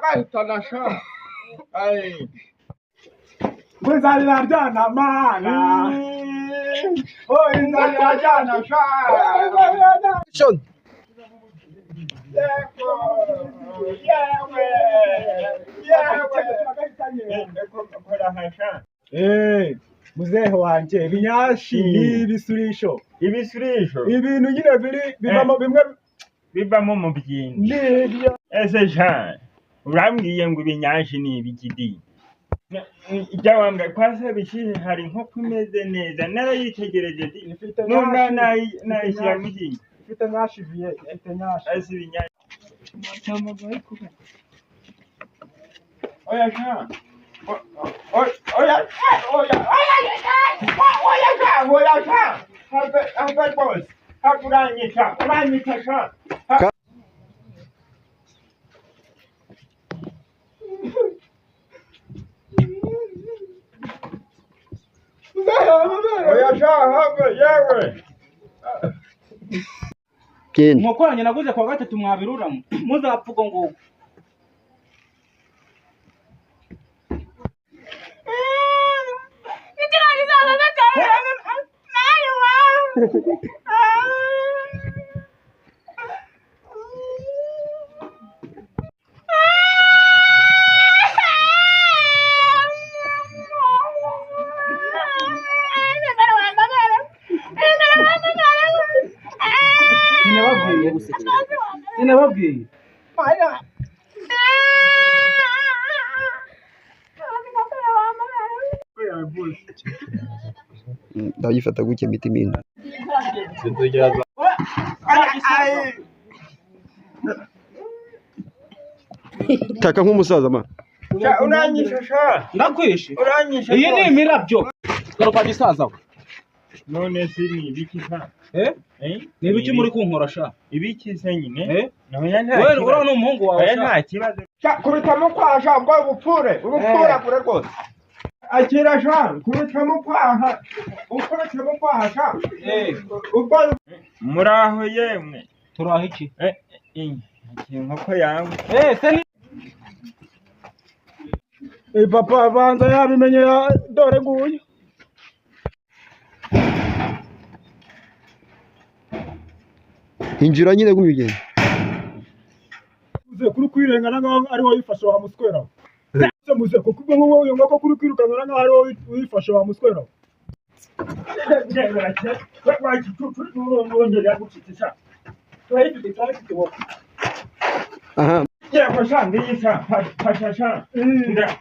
bahitana sha. Ai. Kuzalira jana mana. Oh, inzalira jana sha. Action. Muzehe wanje ibinyashi n'ibisurisho ibintu nyine bivamo bimwe Bivamo mu byinshi. n'ibyo Ese Jean, urambwiye ngo ibinyashi ni ibigidi. Ijya wambwa kwase bishihe hari nko kumeze neza narayitegereje none nayishyira mu gihe ifite nyashi viye ifite nyashi ese ibinyashi oya Jean oya Jean have boss hakuranyita uranyita Jean oya Jean have yewe Genda. Umukoranye naguze kwa gatatu mwabiruramo muzapfugo ngo Sinababwiye Ndayifata gutya mitima ine. Taka nk'umusaza ma. uranyisha Jean ndakwishe uranyisha iyi ni imirabyo garuka gisaza none si ni ibiki Jean ni ibiki muri kunkora sha ibiki se nyine noya nta wewe urabona umuhungu wawe oya sha nta kibazo kubitamo kwa Jean ngo ubupfure kure rwose akira Jean kubitamo kwaha ukubitamo kwaha Jean ubwo muraho yemwe turaho iki inkoko yawe se ni papa banza yabimenye dore nguyu Injira nyine gumugenda. muze kuri kwirengana ngaho ari wowe wifashe wa muswera muze kuko ubwo ngo wowe ngo kuri kwirukana ngaho ari wowe wifashe wa muswera Aha. yego Jean ndiyisa fasha Jean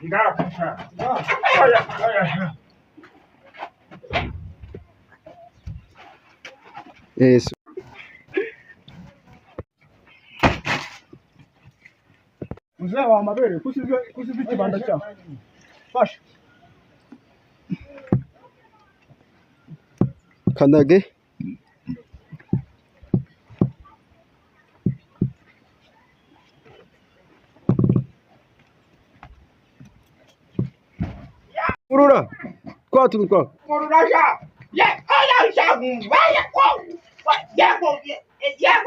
ngafasha oya Yes. muzehe wa mabere kusize ikibanda cyawe fasha Kanage. Urura. Kwa tuntu kwa. Mururaja ye oya Jean waya ko yego Jean